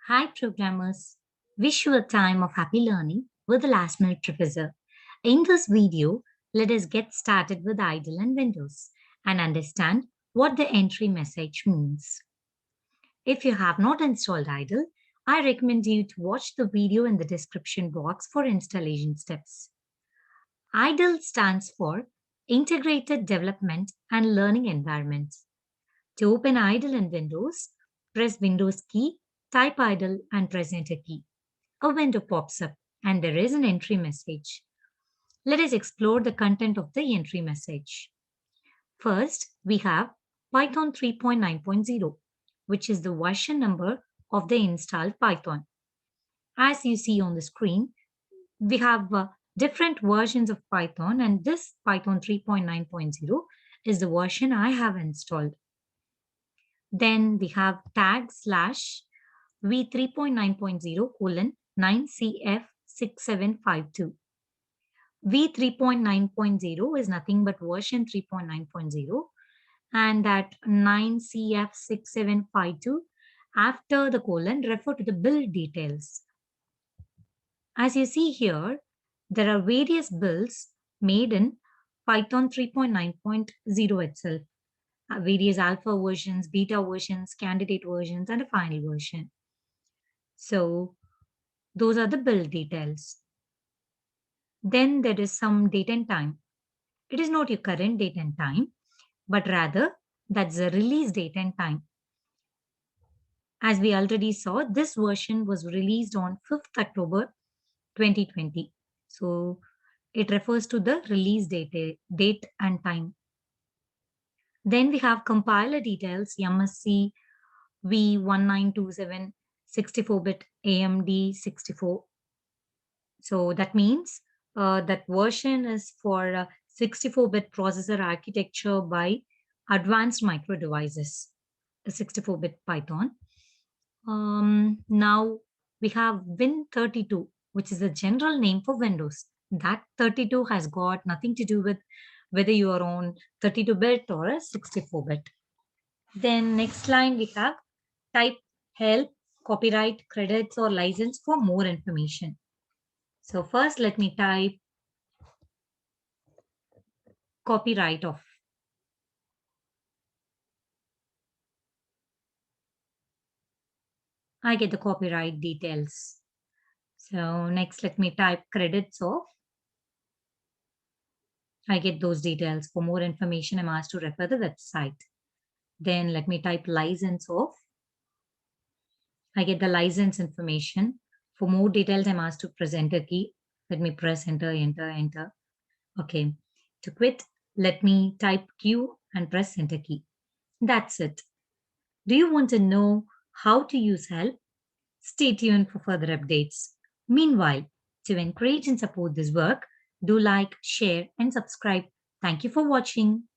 Hi, programmers. Wish you a time of happy learning with the last minute professor. In this video, let us get started with idle and windows and understand what the entry message means. If you have not installed idle, I recommend you to watch the video in the description box for installation steps. IDLE stands for Integrated Development and Learning Environment. To open IDLE in Windows, press Windows key, type IDLE and press Enter key. A window pops up and there is an entry message. Let us explore the content of the entry message. First, we have Python 3.9.0, which is the version number of the installed Python. As you see on the screen, we have different versions of Python, and this Python 3.9.0 is the version I have installed. Then we have tag slash v3.9.0 colon 9cf6752. v3.9.0 is nothing but version 3.9.0, and that 9cf6752 after the colon refer to the build details. As you see here, there are various builds made in Python 3.9.0 itself. Various alpha versions, beta versions, candidate versions, and a final version. So those are the build details. Then there is some date and time. It is not your current date and time, but rather that's the release date and time. As we already saw, this version was released on 5th October 2020. So it refers to the release date and time. Then we have compiler details, MSC V1927 64-bit AMD 64. So that means that version is for 64-bit processor architecture by Advanced Micro Devices, the 64-bit Python. Now we have Win32, which is the general name for Windows. That 32 has got nothing to do with whether you are on 32-bit or a 64-bit. Then next line we have type help, copyright, credits, or license for more information. So first let me type copyright off. I get the copyright details. So next let me type credits off. I get those details. For more information, I'm asked to refer the website. Then let me type license off. I get the license information. For more details, I'm asked to press enter key. Let me press enter, enter, enter. Okay. To quit, let me type Q and press enter key. That's it. Do you want to know how to use help? Stay tuned for further updates. Meanwhile, to encourage and support this work, do like, share, and subscribe. Thank you for watching.